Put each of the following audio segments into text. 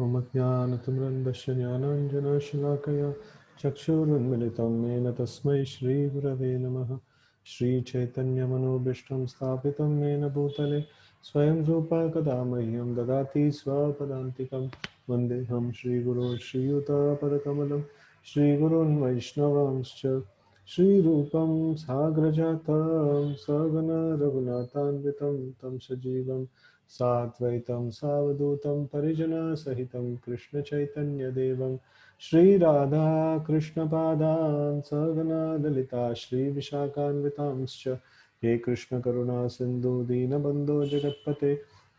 ॐ अज्ञानतिमिरन्धस्य ज्ञानाञ्जनशलाकया चक्षुरुन्मिलितं येन तस्मै श्रीगुरवे नमः। श्रीचैतन्यमनोभीष्टं स्थापितं येन भूतले स्वयं रूपा कदा मह्यं ददाति स्वपदान्तिकं। वन्देऽहं श्रीगुरो श्रीयुतापदकमलं श्रीगुरून् वैष्णवांश्च श्रीरूपं साग्रजातं सगण रघुनाथान्वितं तं सजीवं साद्वैतं सावधूतं परिजनसहितं कृष्णचैतन्यदेवं श्रीराधा कृष्णपादान् सगणा ललिता श्रीविशाखान्वितांश्च हे कृष्णकरुणा सिन्धु दीनबन्धो जगत्पते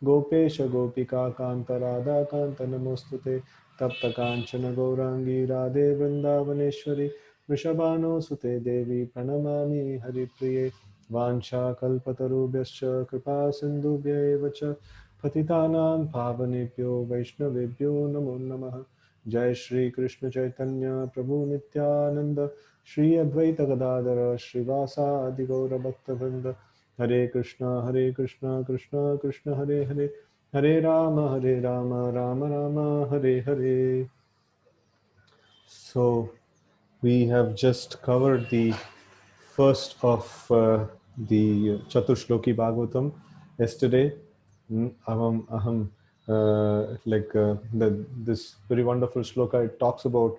गोपेश गोपिका कान्त राधाकान्त नमोऽस्तुते तप्त काञ्चन गौराङ्गी राधे वृन्दावनेश्वरी वृषभानुसुते देवी प्रणमामि हरिप्रिये वाञ्छाकल्पतरुभ्यश्च कृपा सिन्धुभ्य एव च पतितानां पावनेभ्यो वैष्णवेभ्यो नमो नमः। जय श्री कृष्ण चैतन्य प्रभु नित्यानंद श्री अद्वैत गदाधर श्रीवासादि गौर भक्तवृंद हरे Krishna Krishna Krishna Hare Hare Hare Ram Ram Ram Hare Hare. So we have just covered the first of the Chaturshloki Bhagavatam yesterday. Aham, this very wonderful shloka, it talks about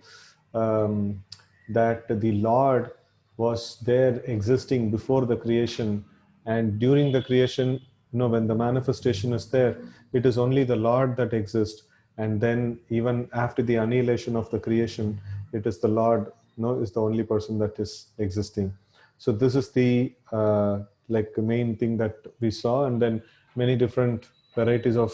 that the Lord was there existing before the creation, and during the creation, when the manifestation is there, it is only the Lord that exists, and then even after the annihilation of the creation, it is the Lord, is the only person that is existing. So this is the main thing that we saw, and then many different varieties of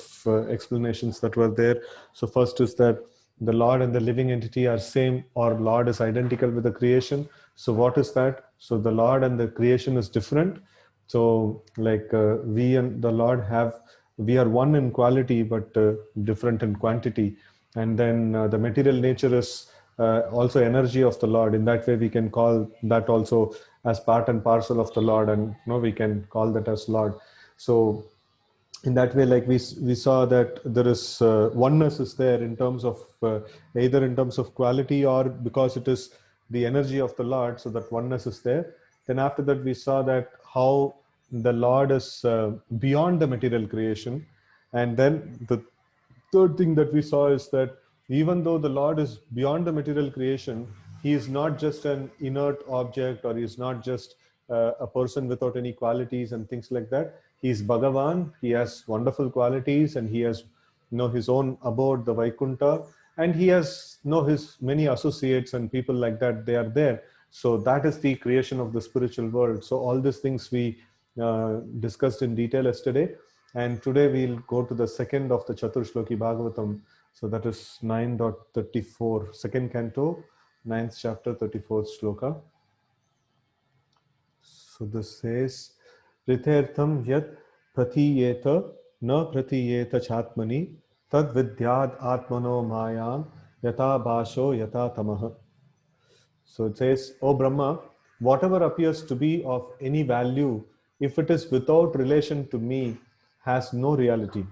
explanations that were there. So first is that the Lord and the living entity are same, or Lord is identical with the creation. So what is that? So the Lord and the creation is different. So we and the Lord we are one in quality but different in quantity. And then the material nature is also energy of the Lord. In that way, we can call that also as part and parcel of the Lord, and we can call that as Lord. So in that way, like we saw that there is oneness is there in terms of either in terms of quality or because it is the energy of the Lord, so that oneness is there. Then after that, we saw that how the Lord is beyond the material creation. And then the third thing that we saw is that even though the Lord is beyond the material creation, he is not just an inert object, or he is not just a person without any qualities and things like that. He is Bhagavan. He has wonderful qualities, and he has his own abode, the Vaikunta, and he has his many associates and people like that. They are there. So that is the creation of the spiritual world. So all these things we discussed in detail yesterday. And today we'll go to the second of the Chaturshloki Bhagavatam. So that is 9.34, second canto, ninth chapter, 34th shloka. So this says, Rithertham yat pratiyeta na pratiyeta chatmani tad vidyad atmano mayam yata bhasho yata tamaha. So it says, O Brahma, whatever appears to be of any value, if it is without relation to me, has no reality.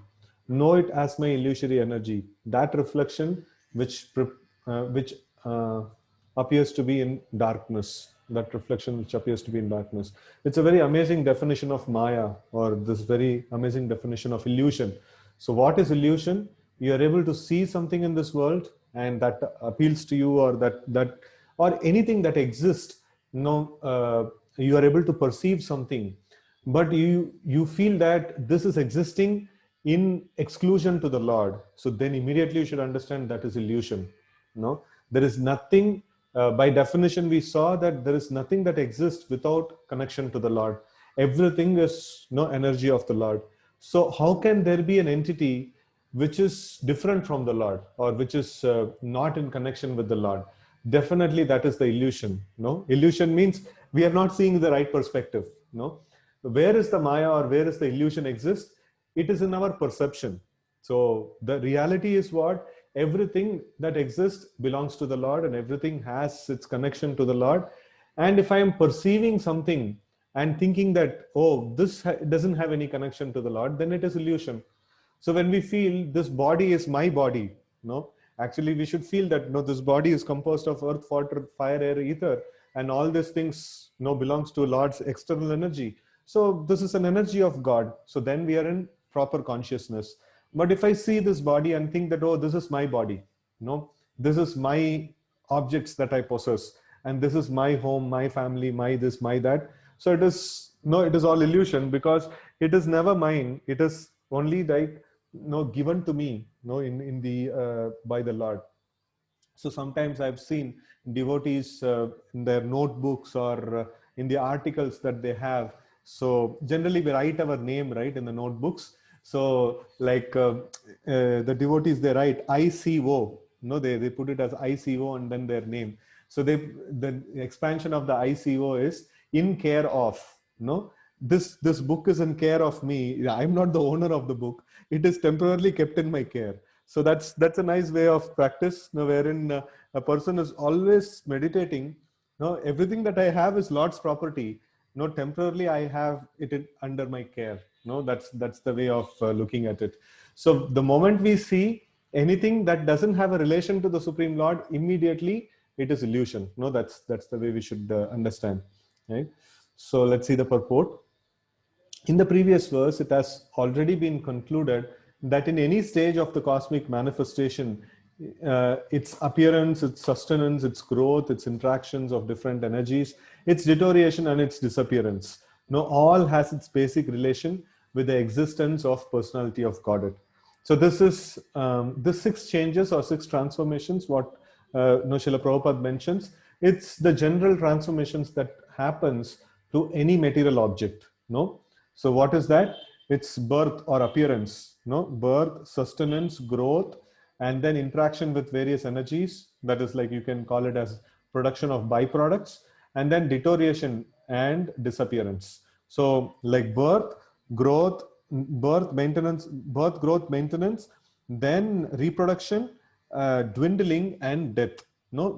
Know it as my illusory energy, that reflection which appears to be in darkness, that reflection which appears to be in darkness. It's a very amazing definition of Maya, or this very amazing definition of illusion. So what is illusion? You are able to see something in this world, and that appeals to you, or that or anything that exists. You are able to perceive something, but you feel that this is existing in exclusion to the Lord. So then immediately you should understand that is illusion. No, there is nothing. By definition, we saw that there is nothing that exists without connection to the Lord. Everything is no energy of the Lord. So how can there be an entity which is different from the Lord, or which is not in connection with the Lord? Definitely that is the illusion. No, illusion means we are not seeing the right perspective. No, where is the Maya, or where is the illusion exist? It is in our perception. So the reality is what? Everything that exists belongs to the Lord, and everything has its connection to the Lord. And if I am perceiving something and thinking that, oh, this doesn't have any connection to the Lord, then it is illusion. So when we feel this body is my body, No, actually we should feel that no, this body is composed of earth, water, fire, air, ether, and all these things belongs to Lord's external energy. So this is an energy of God. So then we are in proper consciousness. But if I see this body and think that, oh, this is my body, no, this is my objects that I possess, and this is my home, my family, my this, my that. So it is no, it is all illusion, because it is never mine. It is only like given to me in the by the Lord. So sometimes I've seen devotees in their notebooks or in the articles that they have. So generally we write our name right in the notebooks. So like the devotees, they write ICO. No, they put it as ICO and then their name. So the expansion of the ICO is in care of. No, this book is in care of me. I'm not the owner of the book. It is temporarily kept in my care. So that's a nice way of practice, wherein a person is always meditating. Everything that I have is Lord's property. Temporarily I have it under my care. That's the way of looking at it. So the moment we see anything that doesn't have a relation to the Supreme Lord, immediately it is illusion. That's the way we should understand. Right. So let's see the purport. In the previous verse, it has already been concluded that in any stage of the cosmic manifestation, its appearance, its sustenance, its growth, its interactions of different energies, its deterioration and its disappearance, all has its basic relation with the existence of personality of Godhead. So this is this 6 changes or 6 transformations, what Srila Prabhupada mentions. It's the general transformations that happens to any material object. So what is that? It's birth or appearance. Birth, sustenance, growth, and then interaction with various energies. That is like you can call it as production of byproducts, and then deterioration and disappearance. So like birth, growth, growth, maintenance, then reproduction, dwindling, and death.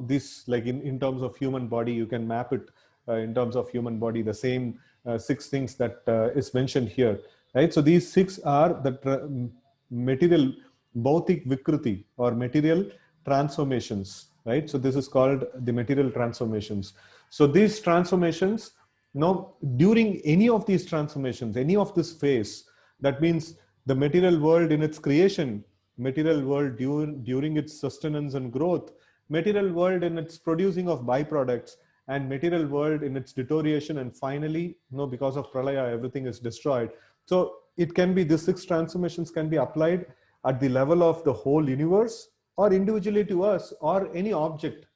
This like in terms of human body, you can map it in terms of human body, the same 6 things that is mentioned here, right? So these 6 are the material bhautik vikruti or material transformations, right? So this is called the material transformations. So these transformations, during any of these transformations, any of this phase, that means the material world in its creation, material world during its sustenance and growth, material world in its producing of byproducts, and material world in its deterioration, and finally, because of pralaya, everything is destroyed. So it can be, these 6 transformations can be applied at the level of the whole universe, or individually to us, or any object.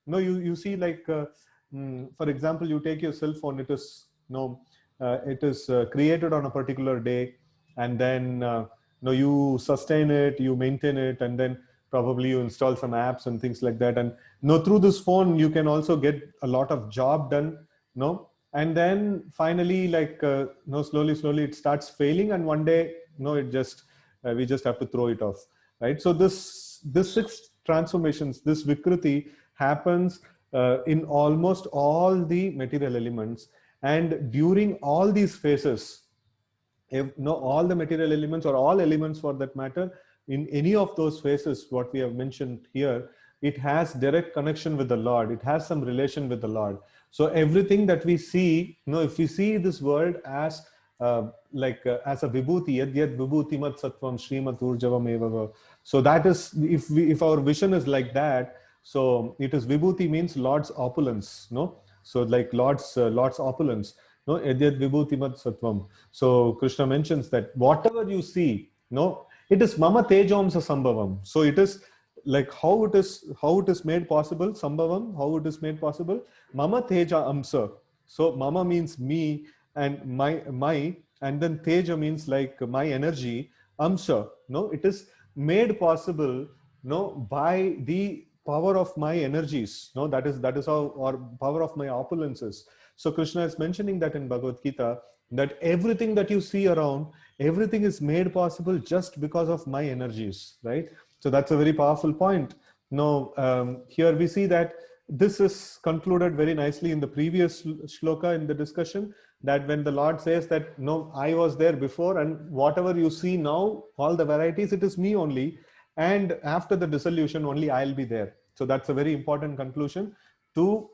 You see, like for example, you take your cell phone. It is created on a particular day, and then you sustain it, you maintain it, and then probably you install some apps and things like that. And through this phone you can also get a lot of job done. And then finally, like slowly it starts failing, and one day it just we just have to throw it off, right? So this 6 transformations, this vikruti, happens in almost all the material elements. And during all these phases, all the material elements, or all elements for that matter, in any of those phases what we have mentioned here, it has direct connection with the Lord. It has some relation with the Lord. So everything that we see, if we see this world as as a vibhuti, yad yad vibhutimat sattvam srimat urjavam evava. So that is, if our vision is like that, so it is vibhuti, means Lord's opulence. So like Lord's opulence. Edyat vibhutimat sattvam. So Krishna mentions that whatever you see, it is mama tejamsa sambhavam. So it is like how it is made possible, sambhavam, how it is made possible, mama teja amsa. So mama means me, and my, and then teja means like my energy, amsa. It is made possible by the power of my energies. That is how, or power of my opulences. So Krishna is mentioning that in Bhagavad Gita, that everything that you see around, everything is made possible just because of my energies, right? So that's a very powerful point. Here we see that this is concluded very nicely in the previous shloka in the discussion, that when the Lord says that, I was there before, and whatever you see now, all the varieties, it is me only. and after the dissolution only I'll be there. So that's a very important conclusion to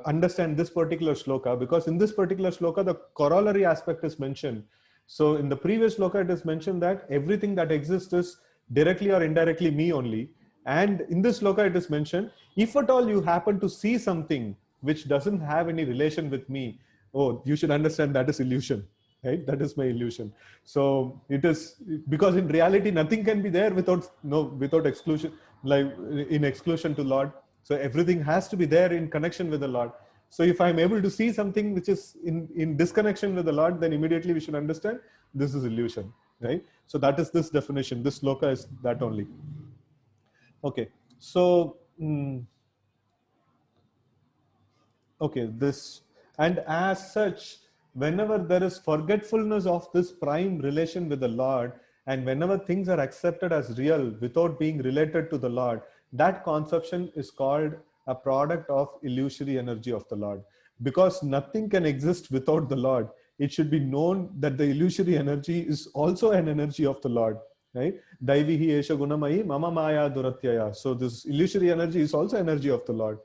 understand this particular shloka, because in this particular shloka the corollary aspect is mentioned. So in the previous shloka it is mentioned that everything that exists is directly or indirectly me only, and in this shloka it is mentioned, if at all you happen to see something which doesn't have any relation with me, oh, you should understand that is illusion, right? That is my illusion. So it is, because in reality nothing can be there without, no, without exclusion, like in exclusion to Lord. So everything has to be there in connection with the Lord. So if I'm able to see something which is in disconnection with the Lord, then immediately we should understand this is illusion, right? So that is this definition. This sloka is that only. Okay. So okay, this, and as such, whenever there is forgetfulness of this prime relation with the Lord, and whenever things are accepted as real without being related to the Lord, that conception is called a product of illusory energy of the Lord. Because nothing can exist without the Lord, it should be known that the illusory energy is also an energy of the Lord, right? Daivihi esha gunamayi mama maya duratyaya. So this illusory energy is also energy of the Lord.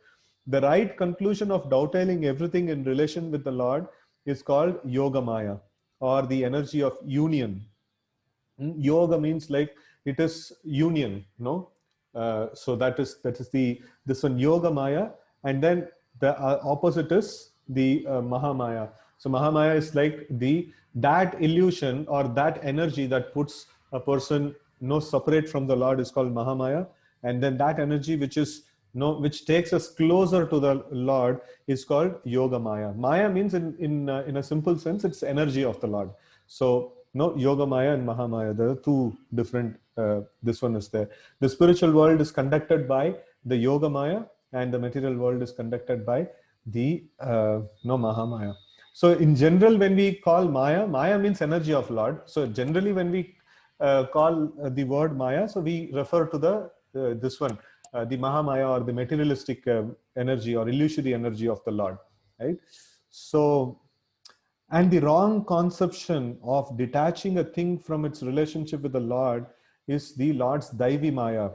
The right conclusion of dovetailing everything in relation with the Lord is called Yoga Maya, or the energy of union. Yoga means like it is union, no? So that is the this one Yoga Maya, and then the opposite is the Mahamaya. So Mahamaya is like that illusion or that energy that puts a person no separate from the Lord is called Mahamaya, and then that energy which is no, which takes us closer to the Lord is called Yoga Maya. Maya means in a simple sense it's energy of the Lord. So no, Yoga Maya and Mahamaya, there are two different, this one is there. The spiritual world is conducted by the Yoga Maya, and the material world is conducted by the no, Mahamaya. So in general, when we call Maya, Maya means energy of Lord. So generally when we call the word Maya, so we refer to the this one, the Mahamaya, or the materialistic energy or illusory energy of the Lord, right? So, and the wrong conception of detaching a thing from its relationship with the Lord is the Lord's Daivi Maya.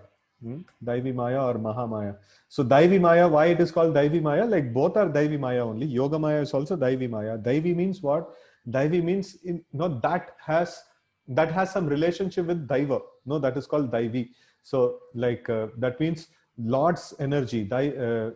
Daivi Maya or Mahamaya. So Daivi Maya, why it is called Daivi Maya? Like both are Daivi Maya only. Yoga Maya is also Daivi Maya. Daivi means what? Daivi means that has some relationship with Daiva. No, that is called Daivi. So like that means Lord's energy.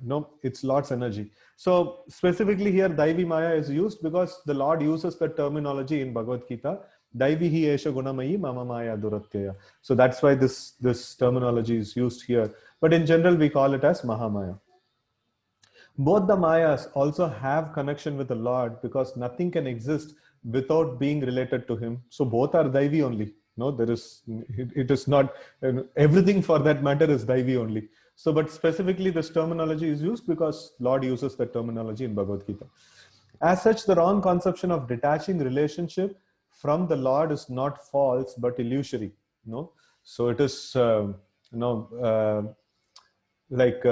No, it's Lord's energy. So specifically here, Daivi Maya is used because the Lord uses the terminology in Bhagavad Gita. Daivihi esha gunamayi mama maya duratyaya. So that's why this terminology is used here. But in general, we call it as Mahamaya. Both the Mayas also have connection with the Lord because nothing can exist without being related to Him. So both are Daivi only. No, there is, it is not, everything for that matter is Daivi only. So, but specifically this terminology is used because Lord uses that terminology in Bhagavad Gita. As such, the wrong conception of detaching relationship from the Lord is not false but illusory. No, so it is like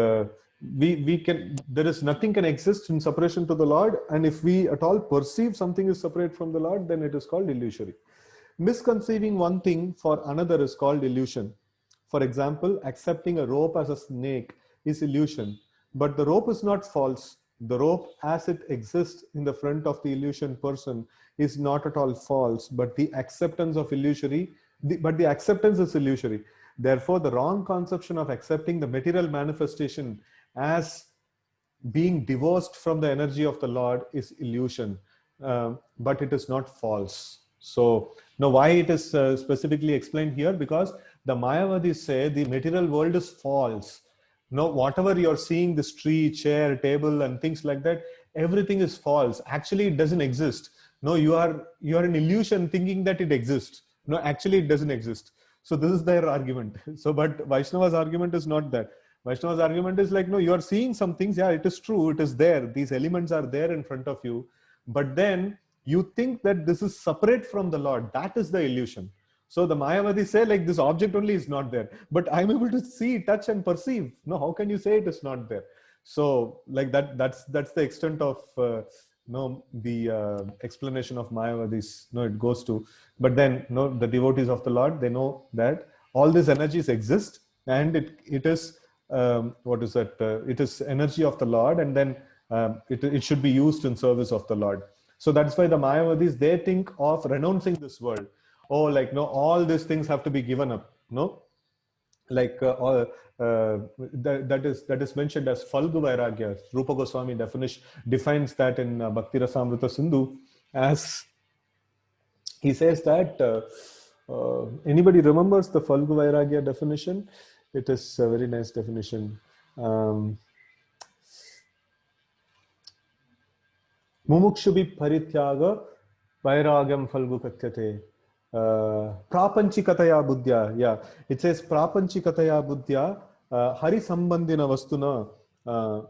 we can, there is nothing can exist in separation to the Lord, and if we at all perceive something is separate from the Lord, then it is called illusory. Misconceiving one thing for another is called illusion. For example, accepting a rope as a snake is illusion, but the rope is not false. The rope as it exists in the front of the illusion person is not at all false, but the acceptance of illusory, but the acceptance is illusory. Therefore, the wrong conception of accepting the material manifestation as being divorced from the energy of the Lord is illusion, but it is not false. So now why it is specifically explained here? Because the Mayavadis say the material world is false. No, whatever you're seeing, this tree, chair, table, and things like that, everything is false. Actually, it doesn't exist. No, you are an illusion thinking that it exists. No, actually, it doesn't exist. So this is their argument. So, but Vaishnava's argument is not that. Vaishnava's argument is like, no, you are seeing some things. Yeah, it is true. It is there. These elements are there in front of you. But then you think that this is separate from the Lord. That is the illusion. So the Mayavadis say like this object only is not there, but I'm able to see, touch, and perceive. No, how can you say it is not there? So like that's the extent of the explanation of Mayavadis. No, it goes to. But then no, the devotees of the Lord, they know that all these energies exist, and it is what is that? It is energy of the Lord, and then it should be used in service of the Lord. So that's why the Mayavadis, they think of renouncing this world. Oh, like no, all these things have to be given up. No, like that is mentioned as Falgu Vairagya. Rupa Goswami defines that in Bhakti Rasamrita Sindhu as, he says that anybody remembers the Falgu Vairagya definition? It is a very nice definition. Mumukshubhi parityaga vairagam falgu katyate. Prapanchikataya buddhya. Yeah, it says prapanchikataya buddhya hari sambandhina vastuna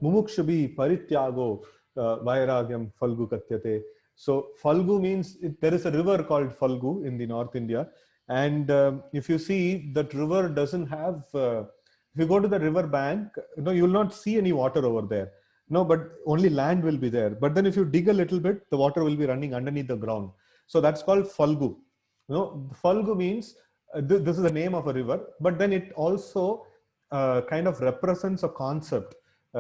mumukshubi parityago vairagyam falgu katyate. So Falgu means, there is a river called Falgu in the North India, and if you see that river doesn't have, if you go to the river bank, you will not see any water over there. No, but only land will be there. But then if you dig a little bit, the water will be running underneath the ground. So that's called Falgu. Falgu means this is the name of a river, but then it also kind of represents a concept.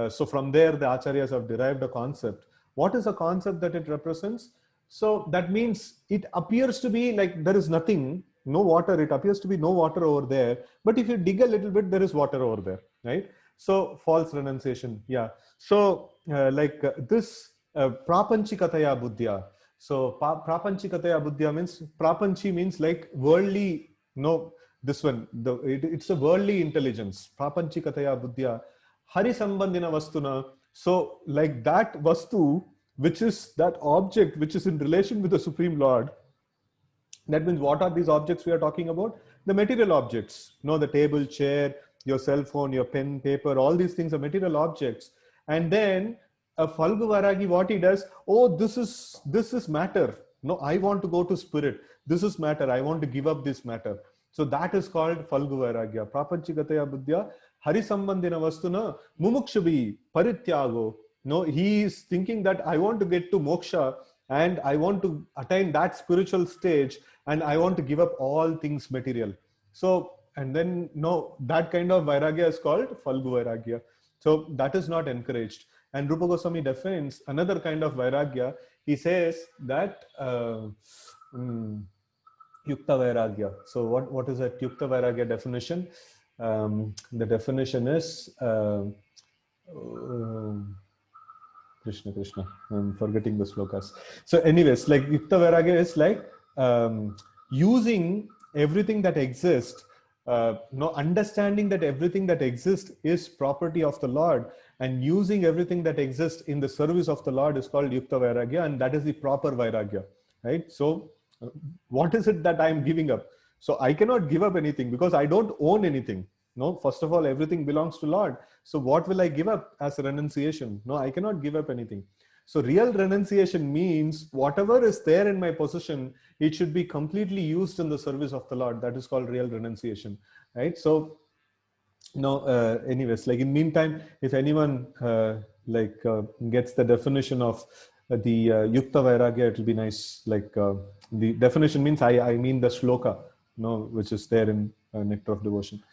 So from there, the acharyas have derived a concept. What is a concept that it represents? So that means it appears to be like there is nothing, no water. It appears to be no water over there. But if you dig a little bit, there is water over there, right? So false renunciation. Yeah. So this prapanchikataya buddhya. So prapanchikataya buddhya means, prapanchi means like worldly, this one, it's a worldly intelligence. Prapanchikataya buddhya hari sambandhina vastuna. So like that vastu, which is that object which is in relation with the Supreme Lord. That means, what are these objects we are talking about? The material objects. The table, chair, your cell phone, your pen, paper, all these things are material objects. And then a Falgu Vairagi, what he does, oh, this is matter. No, I want to go to spirit. This is matter. I want to give up this matter. So that is called Falgu Vairagya. Prapanchikataya buddhya hari sambandhina vastuna mumukshubi parityago. No, he is thinking that I want to get to moksha and I want to attain that spiritual stage, and I want to give up all things material. So, and then that kind of Vairagya is called Falgu Vairagya. So that is not encouraged. And Rupa Goswami defines another kind of Vairagya. He says that Yukta Vairagya. So what is that Yukta Vairagya definition? The definition is Krishna. I'm forgetting the slokas. So anyways, like Yukta Vairagya is like using everything that exists, understanding that everything that exists is property of the Lord, and using everything that exists in the service of the Lord is called Yukta Vairagya, and that is the proper Vairagya, right? So what is it that I am giving up? So I cannot give up anything because I don't own anything. No, first of all, everything belongs to Lord. So what will I give up as a renunciation? No, I cannot give up anything. So real renunciation means whatever is there in my possession, it should be completely used in the service of the Lord. That is called real renunciation, right? So, anyways, like in meantime, if anyone gets the definition of the Yukta Vairagya, it will be nice. Like the definition means, I mean the shloka, which is there in Nectar of Devotion.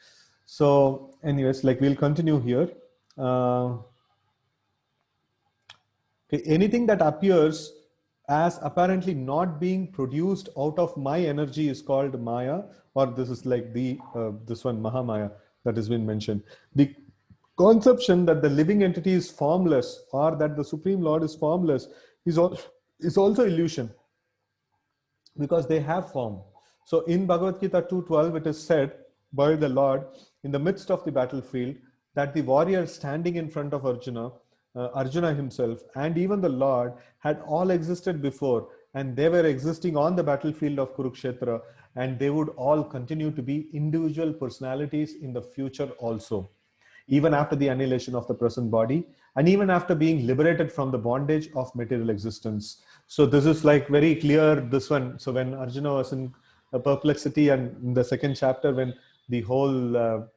So anyways, like we'll continue here. Anything that appears as apparently not being produced out of my energy is called Maya, or this is like this one, Mahamaya, that has been mentioned. The conception that the living entity is formless, or that the Supreme Lord is formless, is also illusion, because they have form. So in Bhagavad Gita 2:12, it is said by the Lord in the midst of the battlefield that the warrior standing in front of Arjuna, Arjuna himself, and even the Lord had all existed before, and they were existing on the battlefield of Kurukshetra, and they would all continue to be individual personalities in the future also, even after the annihilation of the present body, and even after being liberated from the bondage of material existence. So this is like very clear, this one. So when Arjuna was in a perplexity, and in the second chapter, when the whole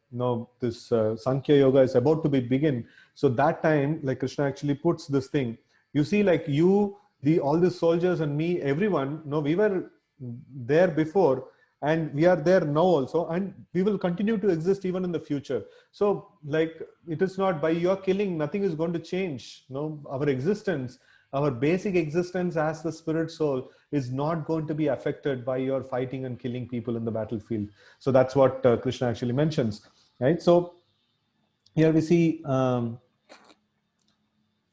this Sankhya Yoga is about to be begin, so that time, like Krishna actually puts this thing, you see, like all the soldiers and me, everyone, we were there before, and we are there now also, and we will continue to exist even in the future. So like, it is not by your killing, nothing is going to change. No, our existence, our basic existence as the spirit soul is not going to be affected by your fighting and killing people in the battlefield. So that's what Krishna actually mentions, right? So here we see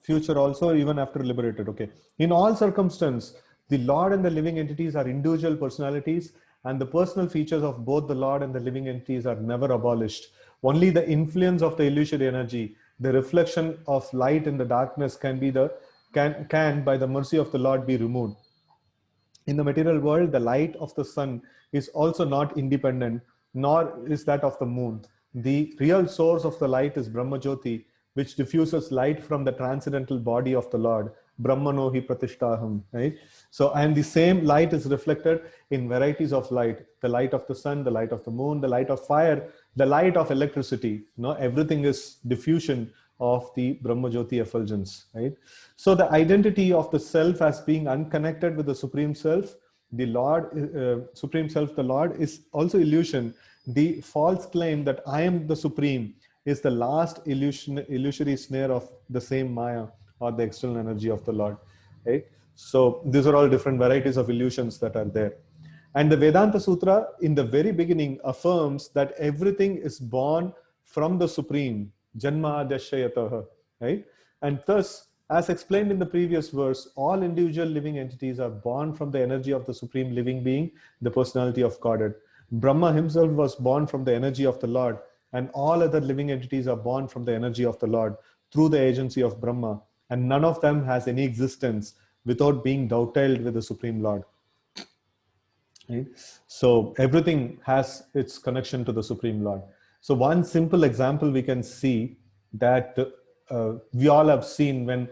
future also even after liberated. Okay, in all circumstance, the Lord and the living entities are individual personalities, and the personal features of both the Lord and the living entities are never abolished. Only the influence of the illusory energy, the reflection of light in the darkness, can by the mercy of the Lord be removed. In the material world, the light of the sun is also not independent, nor is that of the moon. The real source of the light is Brahma Jyoti, which diffuses light from the transcendental body of the Lord. Brahmano hi pratishtaham, right? So, and the same light is reflected in varieties of light: the light of the sun, the light of the moon, the light of fire, the light of electricity. No, everything is diffusion of the Brahma Jyoti effulgence, right? So the identity of the self as being unconnected with the Supreme Self, the Lord, Supreme Self, the Lord, is also illusion. The false claim that I am the Supreme is the last illusory snare of the same Maya, or the external energy of the Lord, right? So these are all different varieties of illusions that are there. And the Vedanta Sutra in the very beginning affirms that everything is born from the Supreme, Janma Adhyashayataha, right? And thus, as explained in the previous verse, all individual living entities are born from the energy of the Supreme Living Being, the personality of Godhead. Brahma himself was born from the energy of the Lord, and all other living entities are born from the energy of the Lord through the agency of Brahma, and none of them has any existence without being dovetailed with the Supreme Lord. Right? So everything has its connection to the Supreme Lord. So one simple example we can see that we all have seen when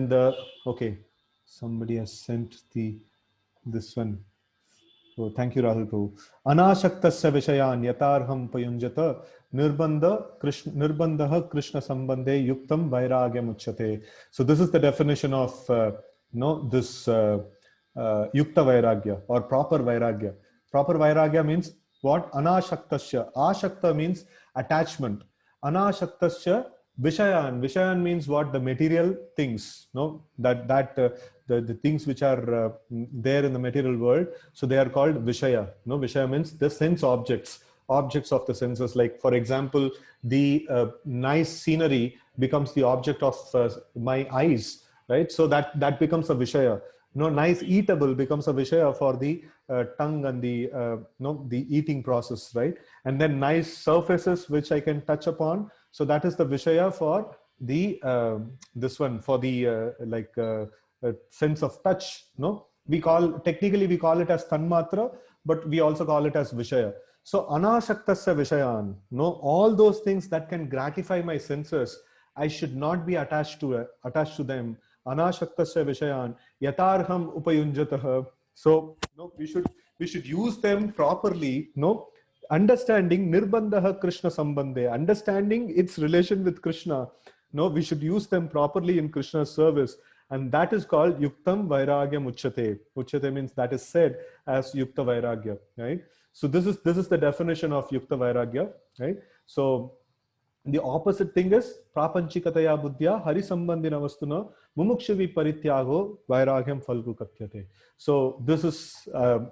the, okay, somebody has sent this one. So thank you, Rahul Prabhu. Anashaktasya vishayan yatarham payunjata nirbandha Krishna sambandhe yuktam vairagyam uchyate. So this is the definition of this yukta vairagya, or proper vairagya. Proper vairagya means what? Anashaktasya. Ashakta means attachment. Anashaktasya vishayan. Vishayan means what? The material things. No, the things which are there in the material world. So they are called Vishaya. No, Vishaya means the sense objects, objects of the senses. Like, for example, the nice scenery becomes the object of my eyes, right? So that becomes a Vishaya. No, nice eatable becomes a Vishaya for the tongue and the the eating process, right? And then nice surfaces which I can touch upon. So that is the Vishaya for the this one, for the sense of touch. No, technically we call it as tanmatra, but we also call it as Vishaya. So anashaktasya vishayan, no, all those things that can gratify my senses, I should not be attached to them. Anashaktasya vishayan yatarham upayunjatah. So no, we should use them properly. No, understanding nirbandha Krishna sambandhe, understanding its relation with Krishna. No, we should use them properly in Krishna's service. And that is called yuktam vairagyam uchyate. Uchyate means that is said as yukta vairagya, right? So this is the definition of yukta vairagya, right? So the opposite thing is prapanchikataya buddhya harisambandhina vastuna mumukshavi parityago vairagyam phalgu katyate. So this is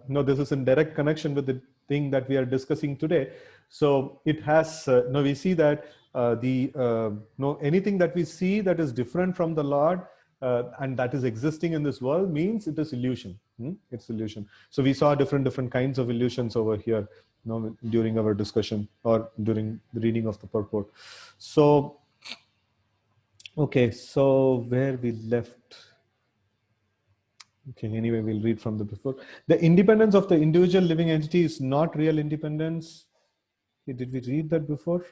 this is in direct connection with the thing that we are discussing today. So it has now we see that anything that we see that is different from the Lord and that is existing in this world means it is illusion. It's illusion. So we saw different kinds of illusions over here, during our discussion or during the reading of the purport. So, okay, so where we left. Okay, anyway, we'll read from the before. The independence of the individual living entity is not real independence. Okay, did we read that before?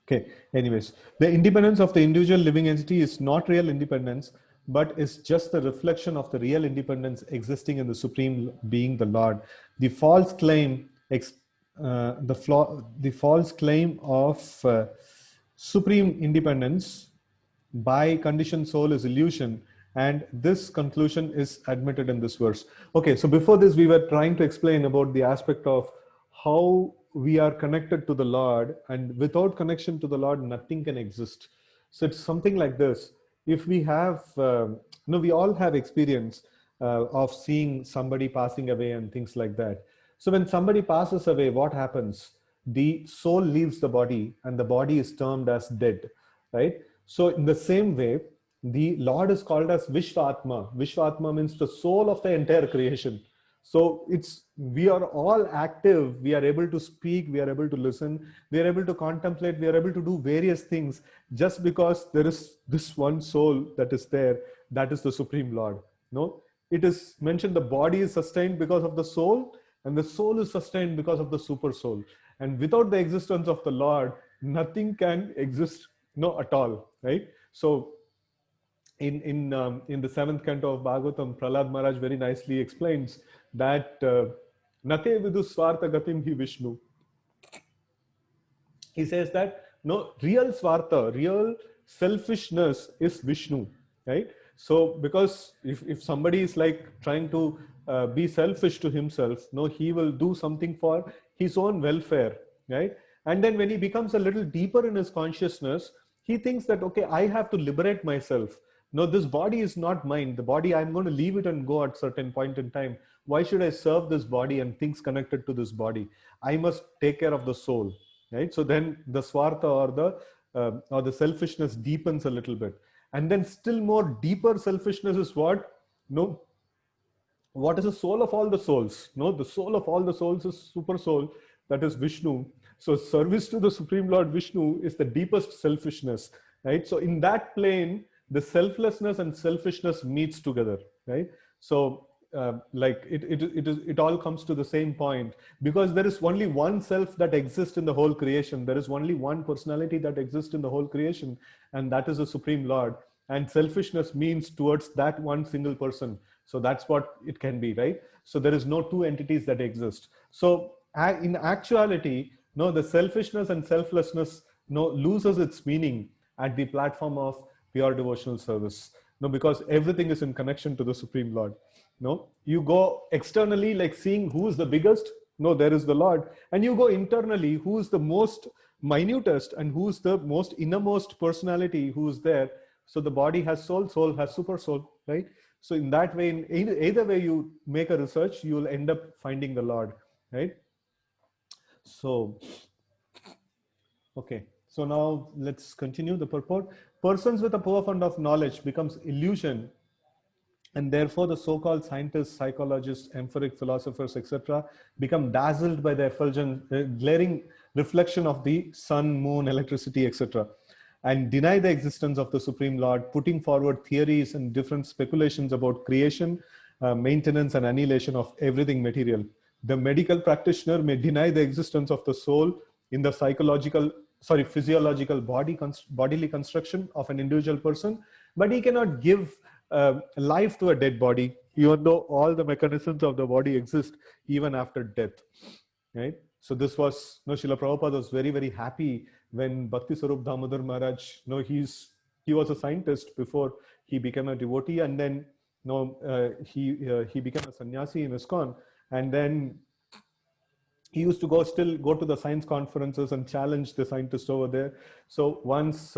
Okay, anyways, the independence of the individual living entity is not real independence, but is just the reflection of the real independence existing in the Supreme Being, the Lord. The false claim, the false claim of supreme independence by conditioned soul is illusion, And this conclusion is admitted in this verse. Okay, so before this, we were trying to explain about the aspect of how we are connected to the Lord, and without connection to the Lord, nothing can exist. So it's something like this. If we have, we all have experience of seeing somebody passing away and things like that. So when somebody passes away, what happens? The soul leaves the body, and the body is termed as dead, right? So in the same way, the Lord is called as Vishvatma. Vishvatma means the soul of the entire creation. So it's, we are all active, we are able to speak, we are able to listen, we are able to contemplate, we are able to do various things just because there is this one soul that is there, that is the Supreme Lord. No, it is mentioned the body is sustained because of the soul, and the soul is sustained because of the super soul. And without the existence of the Lord, nothing can exist, no, at all, right? So in the seventh canto of Bhagavatam, Prahlad Maharaj very nicely explains that Nate vidu swartha gatim hi Vishnu. He says that no, real swartha, real selfishness is Vishnu, right? So because if somebody is like trying to be selfish to himself, no, he will do something for his own welfare, right? And then when he becomes a little deeper in his consciousness, he thinks that, okay, I have to liberate myself. No, this body is not mine. The body, I'm going to leave it and go at certain point in time. Why should I serve this body and things connected to this body? I must take care of the soul, right? So then the swartha or the selfishness deepens a little bit. And then still more deeper selfishness is what? No, what is the soul of all the souls? No, the soul of all the souls is super soul, that is Vishnu. So service to the Supreme Lord Vishnu is the deepest selfishness, right? So in that plane, the selflessness and selfishness meets together, right? So it all comes to the same point, because there is only one self that exists in the whole creation. There is only one personality that exists in the whole creation, and that is the Supreme Lord. And selfishness means towards that one single person. So that's what it can be, right? So there is no two entities that exist. So in actuality, no, the selfishness and selflessness, no, loses its meaning at the platform of pure devotional service. No, because everything is in connection to the Supreme Lord. No, you go externally like seeing who is the biggest. No, there is the Lord. And you go internally, who is the most minutest and who is the most innermost personality who is there. So the body has soul, soul has super soul, right? So in that way, in either way you make a research, you will end up finding the Lord, right? So, okay. So now let's continue the purport. Persons with a poor fund of knowledge becomes illusion, and therefore the so-called scientists, psychologists, empiric philosophers, etc., become dazzled by the effulgent, glaring reflection of the sun, moon, electricity, etc., and deny the existence of the Supreme Lord, putting forward theories and different speculations about creation, maintenance, and annihilation of everything material. The medical practitioner may deny the existence of the soul in the physiological bodily construction of an individual person, but he cannot give life to a dead body, even though all the mechanisms of the body exist even after death, right? So this was, Srila Prabhupada was very, very happy when Bhakti Sarup Damodar Maharaj, he was a scientist before he became a devotee, and then he became a sannyasi in ISKCON, and then he used to go to the science conferences and challenge the scientists over there. So once,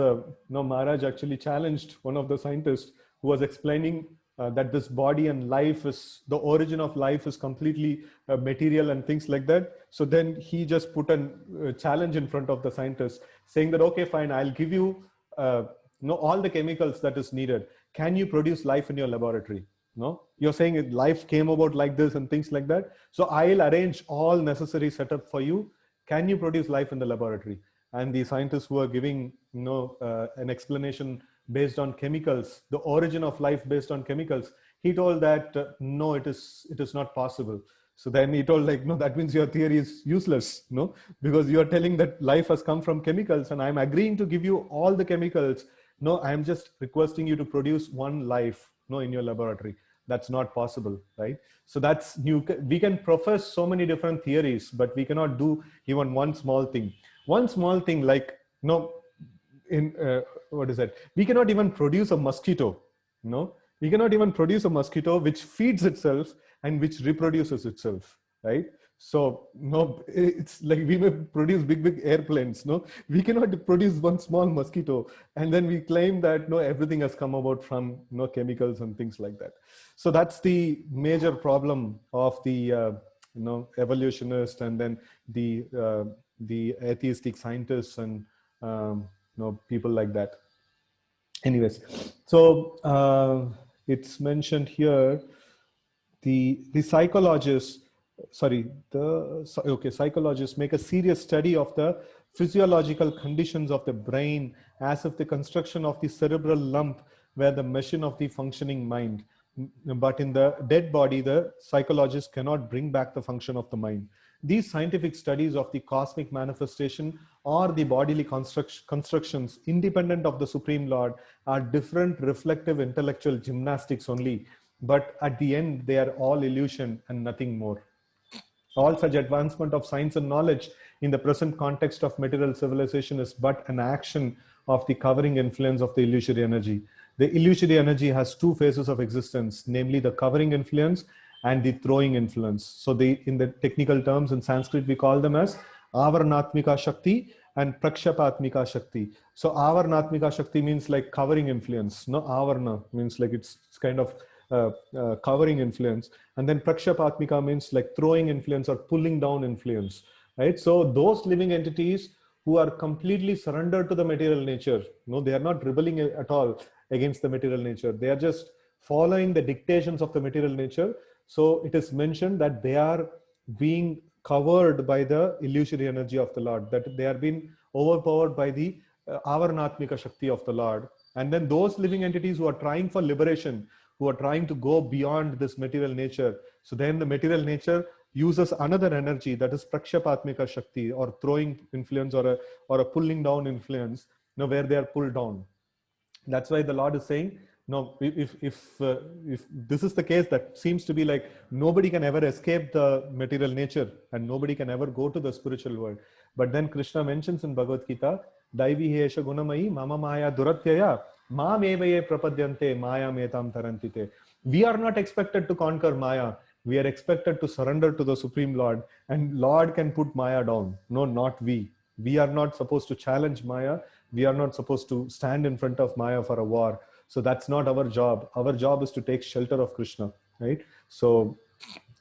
Maharaj actually challenged one of the scientists who was explaining that this body and life is, the origin of life is completely material and things like that. So then he just put a challenge in front of the scientists saying that, okay, fine, I'll give you, all the chemicals that is needed. Can you produce life in your laboratory? No, you're saying life came about like this and things like that. So I'll arrange all necessary setup for you. Can you produce life in the laboratory? And the scientists who are giving, an explanation based on chemicals, the origin of life based on chemicals, he told that no, it is not possible. So then he told, like, no, that means your theory is useless, no, because you are telling that life has come from chemicals, and I'm agreeing to give you all the chemicals. No, I'm just requesting you to produce one life, no, in your laboratory. That's not possible, right? So that's we can profess so many different theories, but we cannot do even one small thing. One small thing, like, what is that? We cannot even produce a mosquito, no. We cannot even produce a mosquito which feeds itself and which reproduces itself, right? So no, it's like we may produce big airplanes. No, we cannot produce one small mosquito, and then we claim that no, everything has come about from chemicals and things like that. So that's the major problem of the evolutionist, and then the atheistic scientists, and people like that. Anyways, so it's mentioned here, the psychologists, psychologists make a serious study of the physiological conditions of the brain, as if the construction of the cerebral lump were the machine of the functioning mind. But in the dead body, the psychologists cannot bring back the function of the mind. These scientific studies of the cosmic manifestation or the bodily constructions independent of the Supreme Lord are different reflective intellectual gymnastics only, but at the end they are all illusion and nothing more. All such advancement of science and knowledge in the present context of material civilization is but an action of the covering influence of the illusory energy. The illusory energy has two phases of existence, namely the covering influence and the throwing influence. So in the technical terms in Sanskrit, we call them as Avarnatmika Shakti and Prakshapatmika Shakti. So Avarnatmika Shakti means like covering influence. No, Avarna means like it's kind of covering influence. And then Prakshapatmika means like throwing influence or pulling down influence, right? So those living entities who are completely surrendered to the material nature, no, they are not rebelling at all against the material nature. They are just following the dictations of the material nature. So it is mentioned that they are being covered by the illusory energy of the Lord, that they are being overpowered by the Avarnatmika Shakti of the Lord. And then those living entities who are trying for liberation, who are trying to go beyond this material nature, so then the material nature uses another energy, that is Prakshapatmika Shakti, or throwing influence, or a pulling down influence, where they are pulled down. That's why the Lord is saying, no, if this is the case, that seems to be like nobody can ever escape the material nature and nobody can ever go to the spiritual world. But then Krishna mentions in Bhagavad Gita, Daivi hesha gunamayi mama maya duratyaya mam evaye prapadyante maya metam tarantite. We are not expected to conquer Maya. We are expected to surrender to the Supreme Lord, and Lord can put Maya down. No, not we. We are not supposed to challenge Maya. We are not supposed to stand in front of Maya for a war. So that's not our job. Our job is to take shelter of Krishna, right? So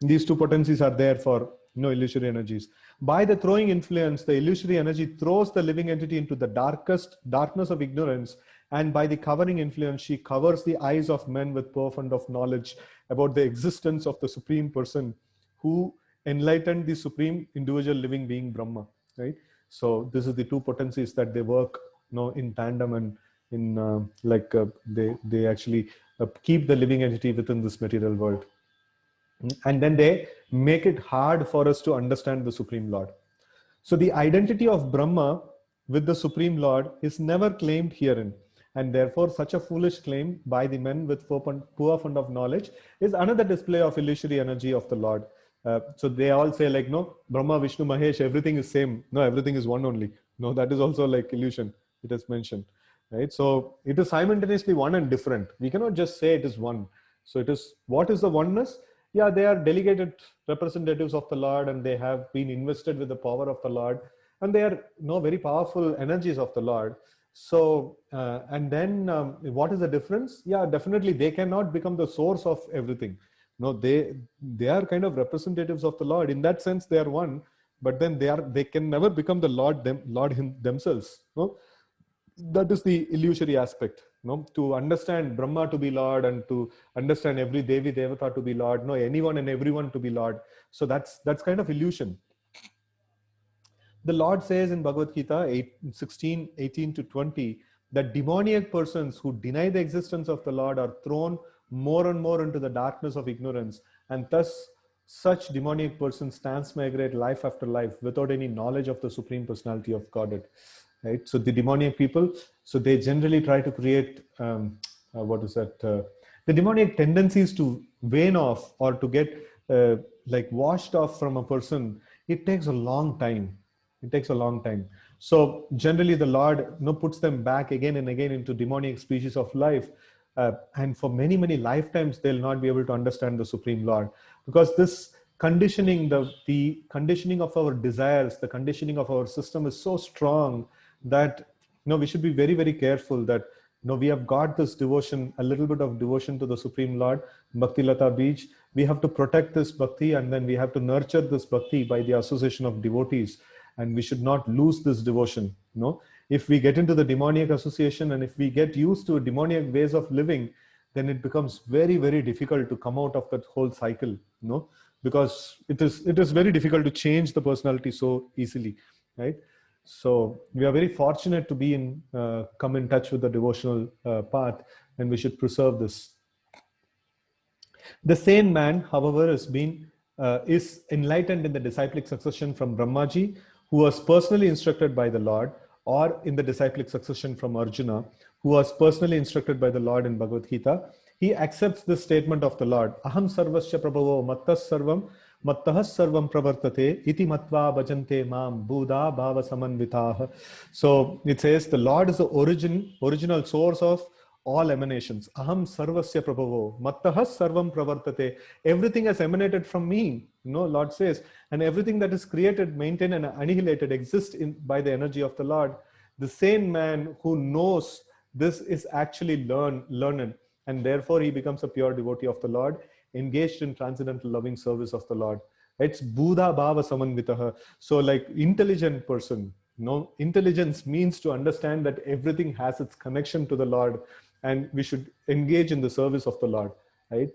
these two potencies are there for illusory energies. By the throwing influence, the illusory energy throws the living entity into the darkness of ignorance, and by the covering influence, she covers the eyes of men with profound of knowledge about the existence of the Supreme Person who enlightened the Supreme Individual Living Being Brahma, right? So this is the two potencies that they work in tandem, and in they actually keep the living entity within this material world. And then they make it hard for us to understand the Supreme Lord. So the identity of Brahma with the Supreme Lord is never claimed herein. And therefore, such a foolish claim by the men with poor fund of knowledge is another display of illusory energy of the Lord. So they all say like, no, Brahma, Vishnu, Mahesh, everything is same. No, everything is one only. No, that is also like illusion. It is mentioned, right? So it is simultaneously one and different. We cannot just say it is one. So it is, what is the oneness? Yeah, they are delegated representatives of the Lord, and they have been invested with the power of the Lord, and they are very powerful energies of the Lord. So and then what is the difference? Yeah, definitely they cannot become the source of everything. No, they are kind of representatives of the Lord. In that sense, they are one, but then they can never become the Lord themselves. No, that is the illusory aspect. No, to understand Brahma to be Lord, and to understand every Devi Devata to be Lord, no, anyone and everyone to be Lord. So that's kind of illusion. The Lord says in Bhagavad Gita 16:18 to 20 that demoniac persons who deny the existence of the Lord are thrown more and more into the darkness of ignorance, and thus such demoniac persons transmigrate life after life without any knowledge of the Supreme Personality of Godhead. Right? So the demoniac people, so they generally try to create the demoniac tendencies to wane off or to get like washed off from a person. It takes a long time. It takes a long time. So generally the Lord puts them back again and again into demoniac species of life, and for many, many lifetimes, they'll not be able to understand the Supreme Lord, because this conditioning, the conditioning of our desires, the conditioning of our system is so strong that we should be very, very careful that we have got this devotion, a little bit of devotion to the Supreme Lord, Bhakti Lata Beach. We have to protect this bhakti, and then we have to nurture this bhakti by the association of devotees, and we should not lose this devotion. If we get into the demoniac association, and if we get used to demoniac ways of living, then it becomes very, very difficult to come out of that whole cycle, because it is very difficult to change the personality so easily, right? So we are very fortunate to be come in touch with the devotional path, and we should preserve this. The sane man, however, is enlightened in the disciplic succession from Brahmaji, who was personally instructed by the Lord, or in the disciplic succession from Arjuna, who was personally instructed by the Lord in Bhagavad Gita. He accepts this statement of the Lord, Aham sarvasya prabhavo mattas sarvam mattah sarvam pravartate iti matva bhajante mam buddha bhava samanvitaah. So it says the Lord is the original source of all emanations. Aham sarvasya prabhavo mattah sarvam pravartate. Everything has emanated from me, Lord says, and everything that is created, maintained, and annihilated exists by the energy of the Lord. The sane man who knows this is actually learned, and therefore he becomes a pure devotee of the Lord, engaged in transcendental loving service of the Lord. It's Buddha Bhava Samanvitaha. So like intelligent person, intelligence means to understand that everything has its connection to the Lord, and we should engage in the service of the Lord, right?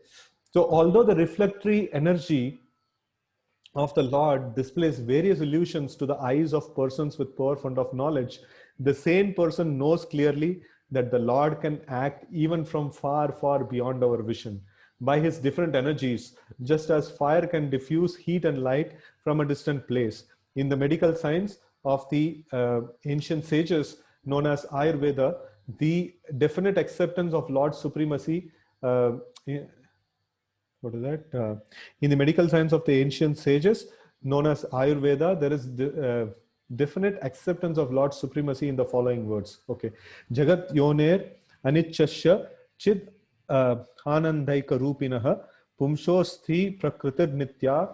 So although the reflectory energy of the Lord displays various illusions to the eyes of persons with poor fund of knowledge, the sane person knows clearly that the Lord can act even from far, far beyond our vision by his different energies, just as fire can diffuse heat and light from a distant place. In the medical science of the ancient sages known as Ayurveda, the definite acceptance of Lord's supremacy, in the medical science of the ancient sages known as Ayurveda, there is definite acceptance of Lord's supremacy in the following words. Okay. Jagat yoner anichasya chid anandaika rupinaha pumshosti prakritir nitya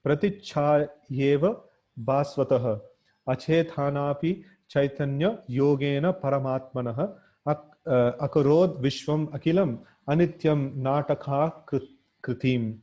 pratichayeva basvataha achetanapi chaitanya yogena paramatmanaha akarod vishwam akilam anityam natakha kritim.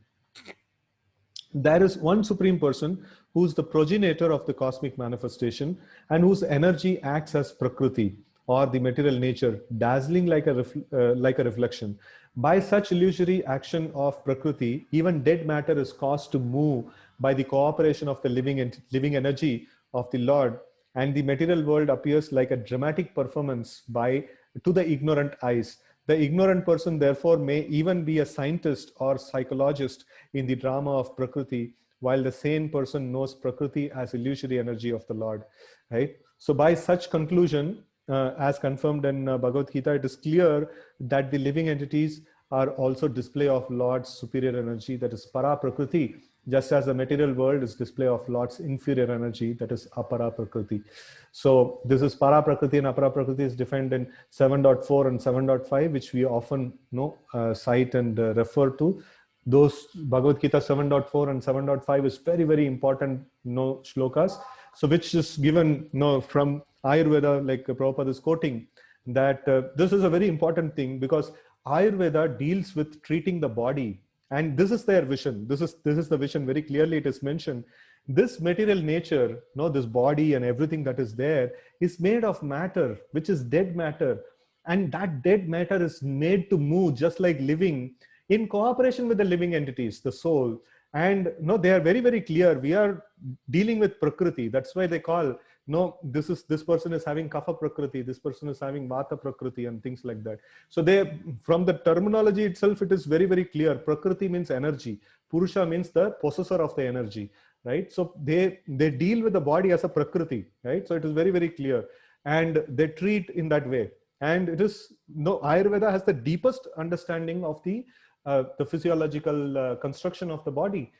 There is one supreme person who is the progenitor of the cosmic manifestation, and whose energy acts as prakriti, or the material nature, dazzling like a reflection. By such illusory action of prakriti, even dead matter is caused to move by the cooperation of the living energy of the Lord, and the material world appears like a dramatic performance to the ignorant eyes. The ignorant person, therefore, may even be a scientist or psychologist in the drama of Prakriti, while the sane person knows Prakriti as illusory energy of the Lord. Right? So by such conclusion, as confirmed in Bhagavad Gita, it is clear that the living entities are also display of Lord's superior energy, that is Para Prakriti, just as the material world is display of Lord's inferior energy, that is Apara Prakriti. So this is Para Prakriti, and Apara Prakriti is defined in 7.4 and 7.5, which we often cite and refer to. Those Bhagavad Gita 7.4 and 7.5 is very, very important shlokas. So which is given from Ayurveda, like Prabhupada is quoting, that this is a very important thing, because Ayurveda deals with treating the body, and this is their vision. This is the vision. Very clearly it is mentioned. This material nature, this body and everything that is there, is made of matter, which is dead matter. And that dead matter is made to move just like living, in cooperation with the living entities, the soul. And they are very, very clear. We are dealing with Prakriti. That's why they call, this person is having Kapha Prakriti, this person is having Vata Prakriti, and things like that. So from the terminology itself, it is very, very clear. Prakriti means energy. Purusha means the possessor of the energy, right? So they deal with the body as a Prakriti, right? So it is very, very clear. And they treat in that way. And it is, Ayurveda has the deepest understanding of the physiological construction of the body.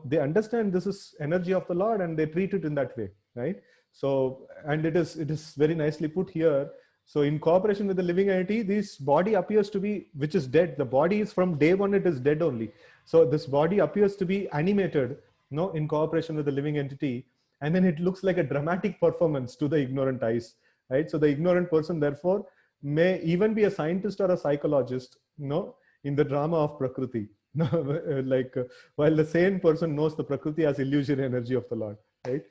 They understand this is energy of the Lord, and they treat it in that way, right? So, and it is very nicely put here. So in cooperation with the living entity, this body appears to be, which is dead. The body is from day one, it is dead only. So this body appears to be animated, in cooperation with the living entity. And then it looks like a dramatic performance to the ignorant eyes, right? So the ignorant person, therefore, may even be a scientist or a psychologist, in the drama of Prakriti. While the sane person knows the Prakriti as illusory energy of the Lord, right?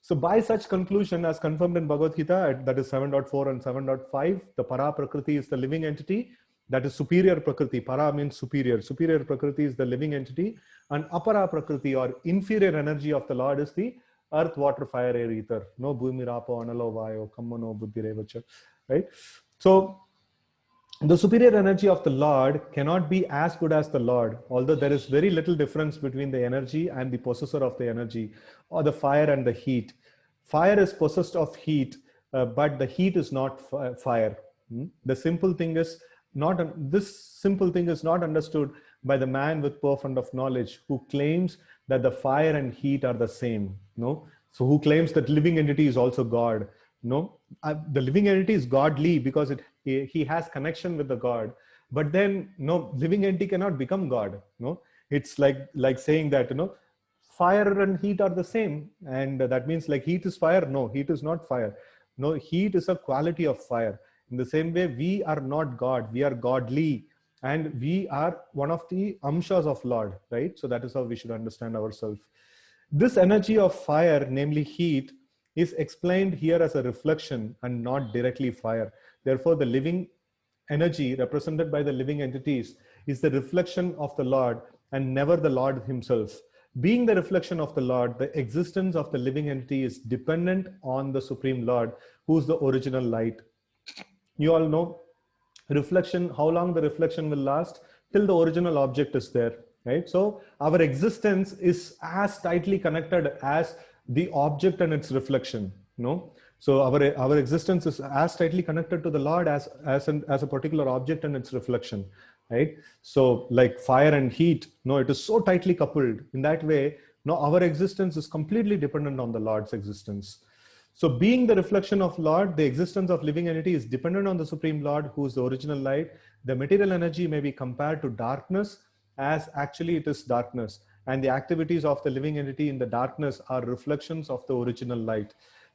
So by such conclusion, as confirmed in Bhagavad Gita, that is 7.4 and 7.5, the Para Prakriti is the living entity. That is superior Prakriti. Para means superior. Superior Prakriti is the living entity. And Apara Prakriti, or inferior energy of the Lord, is the earth, water, fire, air, ether. No bhumi, rapo, analo, vayo, kammano, buddhi, revacha. Right? So the superior energy of the Lord cannot be as good as the Lord, although there is very little difference between the energy and the possessor of the energy, or the fire and the heat. Fire is possessed of heat, but the heat is not fire. The simple thing is this simple thing is not understood by the man with profound of knowledge, who claims that the fire and heat are the same. No, so who claims that living entity is also God. No, the living entity is godly because he has connection with the God. But then, no, living entity cannot become God. No, it's like saying that, fire and heat are the same, and that means like heat is fire. No, heat is not fire. No, heat is a quality of fire. In the same way, we are not God. We are godly, and we are one of the amshas of Lord. Right. So that is how we should understand ourselves. This energy of fire, namely heat, is explained here as a reflection and not directly fire. Therefore, the living energy represented by the living entities is the reflection of the Lord and never the Lord himself. Being the reflection of the Lord, the existence of the living entity is dependent on the Supreme Lord, who is the original light. You all know reflection, how long the reflection will last? Till the original object is there, right? So our existence is as tightly connected as the object and its reflection. So our existence is as tightly connected to the Lord as a particular object and its reflection, right? So like fire and heat, it is so tightly coupled. In that way, our existence is completely dependent on the Lord's existence. So being the reflection of Lord, the existence of living entity is dependent on the Supreme Lord, who is the original light. The material energy may be compared to darkness, as actually it is darkness. And the activities of the living entity in the darkness are reflections of the original light.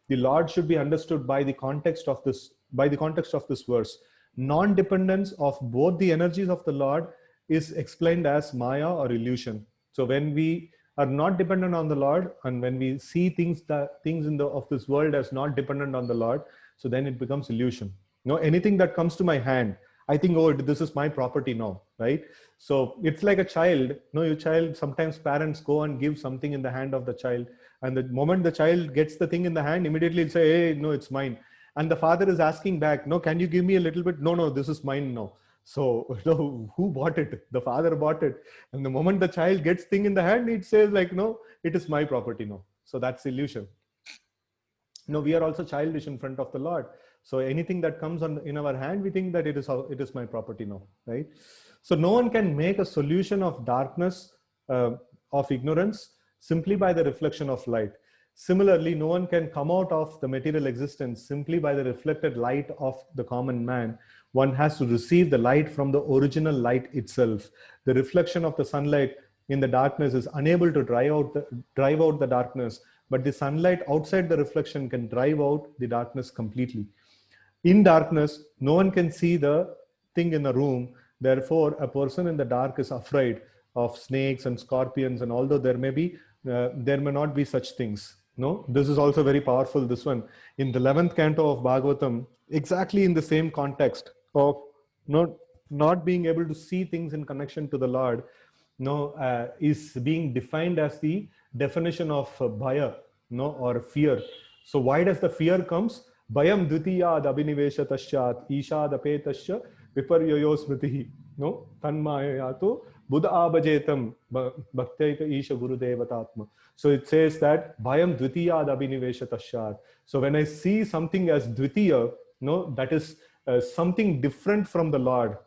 The Lord should be understood by the context of this verse. Non-dependence of both the energies of the Lord is explained as Maya or illusion. So when we are not dependent on the Lord, and when we see things of this world as not dependent on the Lord, so then it becomes illusion. Anything that comes to my hand, I think, oh, this is my property now, right? So it's like a child. Your child, sometimes parents go and give something in the hand of the child, and the moment the child gets the thing in the hand, immediately he'll say, hey, no, it's mine. And the father is asking back, no, can you give me a little bit? No, this is mine now. So who bought it? The father bought it. And the moment the child gets thing in the hand, it says like, no, it is my property now. So that's illusion. We are also childish in front of the Lord. So anything that comes in our hand, we think that it is my property now, right? So no one can make a solution of darkness, of ignorance, simply by the reflection of light. Similarly, no one can come out of the material existence simply by the reflected light of the common man. One has to receive the light from the original light itself. The reflection of the sunlight in the darkness is unable to drive out the darkness, but the sunlight outside the reflection can drive out the darkness completely. In darkness, no one can see the thing in the room. Therefore, a person in the dark is afraid of snakes and scorpions, and although there may not be such things. This is also very powerful, this one. In the 11th canto of Bhagavatam, exactly in the same context of not being able to see things in connection to the Lord, is being defined as the definition of bhaya, or fear. So why does the fear comes? Bhayam dvitiyad abhinivesha tasyat ishad apetasya viparyoyo smritihi. Tanmayayatu buddha abhajetam bhaktaika isha gurudevatatma. So it says that bhayam dvitiyad abhinivesha tasyat. So when I see something as dvitiya, that is something different from the Lord.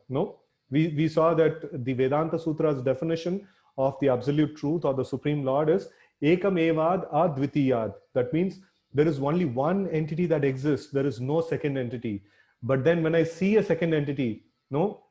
We saw that the Vedanta Sutra's definition of the absolute truth or the Supreme Lord is ekam evad advitiyad. That means there is only one entity that exists. There is no second entity. But then when I see a second entity, no,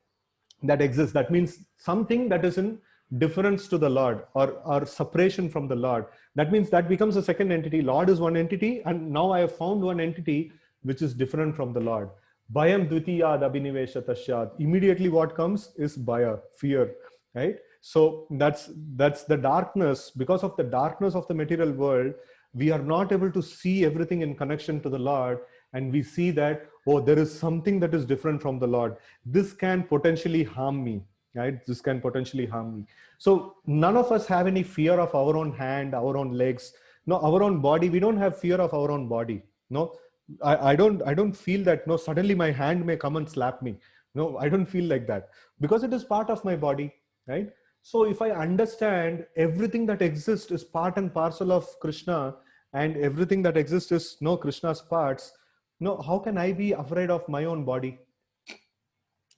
that exists, that means something that is in difference to the Lord, or separation from the Lord. That means that becomes a second entity. Lord is one entity, and now I have found one entity which is different from the Lord. Bhayam dvitiyad abhinivesha tashyad. Immediately what comes is bhaya, fear, right? So that's the darkness. Because of the darkness of the material world, we are not able to see everything in connection to the Lord, and we see that, oh, there is something that is different from the Lord. This can potentially harm me, right? This can potentially harm me. So none of us have any fear of our own hand, our own legs, no, our own body. We don't have fear of our own body. No, I don't feel that, no, suddenly my hand may come and slap me. No, I don't feel like that, because it is part of my body, right? So if I understand everything that exists is part and parcel of Krishna, and everything that exists is, no, Krishna's parts, no, how can I be afraid of my own body?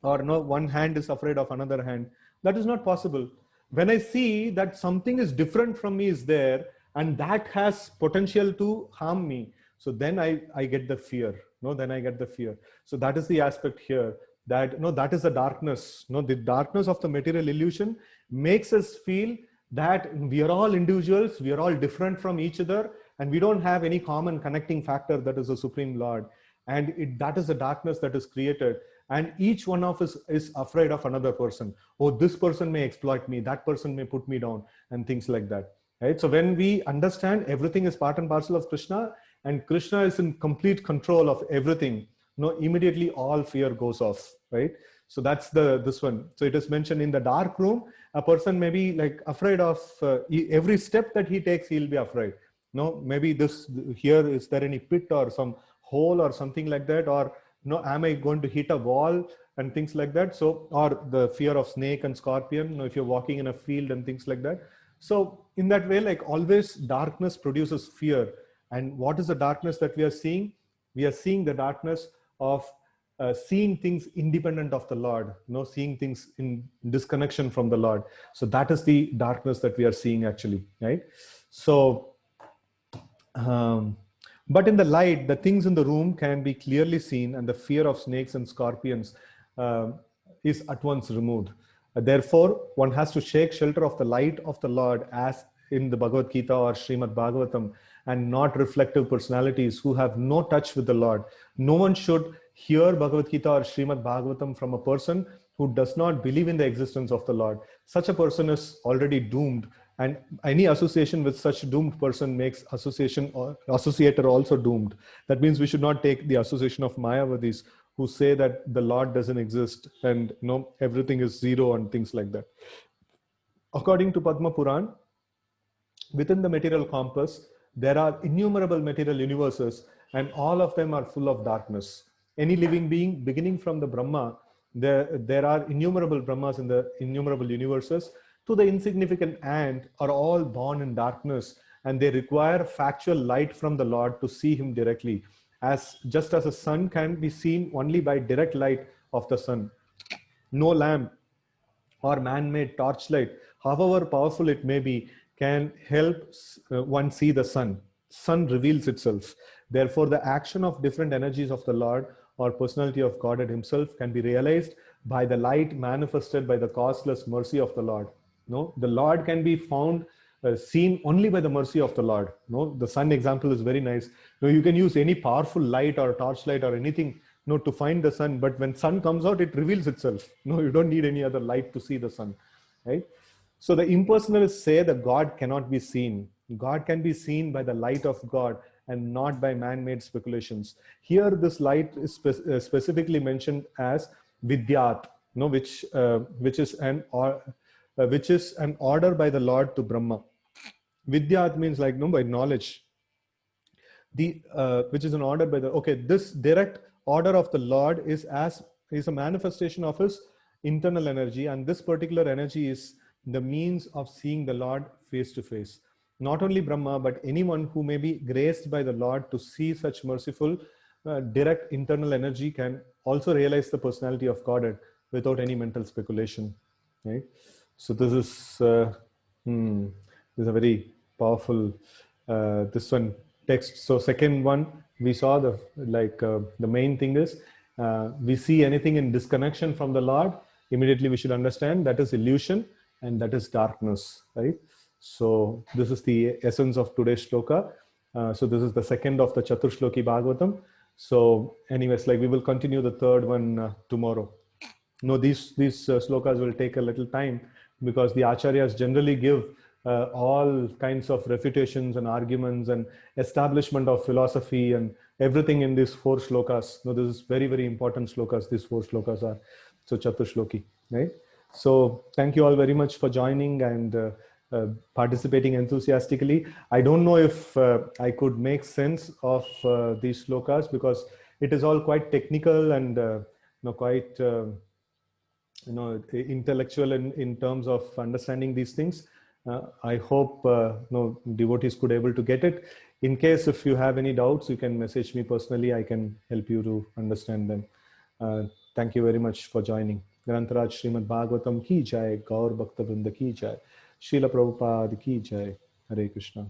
Or no, one hand is afraid of another hand. That is not possible. When I see that something is different from me is there, and that has potential to harm me, so then I get the fear. No, then I get the fear. So that is the aspect here, that, no, that is the darkness. No, the darkness of the material illusion makes us feel that we are all individuals, we are all different from each other, and we don't have any common connecting factor, that is the Supreme Lord. And that is the darkness that is created. And each one of us is afraid of another person. Oh, this person may exploit me, that person may put me down, and things like that, right? So when we understand everything is part and parcel of Krishna, and Krishna is in complete control of everything, immediately all fear goes off, right? So that's this one. So it is mentioned, in the dark room, a person may be like afraid of every step that he takes, he'll be afraid. No, maybe this here, is there any pit or some hole or something like that, or no, am I going to hit a wall, and things like that. So, or the fear of snake and scorpion, if you're walking in a field and things like that. So in that way, like always, darkness produces fear. And what is the darkness that we are seeing? We are seeing the darkness of seeing things independent of the Lord, seeing things in disconnection from the Lord. So that is the darkness that we are seeing actually, right? So but in the light, the things in the room can be clearly seen, and the fear of snakes and scorpions is at once removed. Therefore, one has to shake shelter of the light of the Lord, as in the Bhagavad Gita or Srimad Bhagavatam, and not reflective personalities who have no touch with the Lord. No one should hear Bhagavad Gita or Srimad Bhagavatam from a person who does not believe in the existence of the Lord. Such a person is already doomed, and any association with such doomed person makes association or associator also doomed. That means we should not take the association of Mayavadis, who say that the Lord doesn't exist, and everything is zero and things like that. According to Padma Puran, within the material compass, there are innumerable material universes, and all of them are full of darkness. Any living being, beginning from the Brahma, there are innumerable Brahmas in the innumerable universes, to the insignificant ant, are all born in darkness, and they require factual light from the Lord to see him directly. Just as a sun can be seen only by direct light of the sun. No lamp or man-made torchlight, however powerful it may be, can help one see the sun. Sun reveals itself. Therefore, the action of different energies of the Lord or personality of Godhead himself can be realized by the light manifested by the causeless mercy of the Lord. No, the Lord can be found, seen only by the mercy of the Lord. No, the sun example is very nice. No, you can use any powerful light or torchlight or anything, to find the sun, but when sun comes out, it reveals itself. No, you don't need any other light to see the sun, right? So the impersonalists say that God cannot be seen. God can be seen by the light of God and not by man-made speculations. Here, this light is specifically mentioned as Vidyat, which is an order by the Lord to Brahma. Vidyat means like by knowledge. Which is an order by this direct order of the Lord is a manifestation of his internal energy, and this particular energy is the means of seeing the Lord face to face. Not only Brahma, but anyone who may be graced by the Lord to see such merciful direct internal energy can also realize the personality of Godhead without any mental speculation, right? So this is a very powerful this one text. So second one, we saw the main thing is we see anything in disconnection from the Lord, immediately we should understand that is illusion and that is darkness, right? So this is the essence of today's shloka. So this is the second of the Chaturshloki Bhagavatam. So anyways, like we will continue the third one tomorrow. No, these slokas will take a little time because the acharyas generally give all kinds of refutations and arguments and establishment of philosophy and everything in these four slokas. No, this is very, very important slokas. These four slokas are so Chaturshloki, right? So thank you all very much for joining and participating enthusiastically. I don't know if I could make sense of these slokas because it is all quite technical and quite intellectual in terms of understanding these things. I hope devotees could able to get it. In case if you have any doubts, you can message me personally. I can help you to understand them. Thank you very much for joining. Grantaraj Srimad Bhagavatam ki jai, Gaur Bhakta Vrinda ki jai, Srila Prabhupada ki jai. Hare Krishna.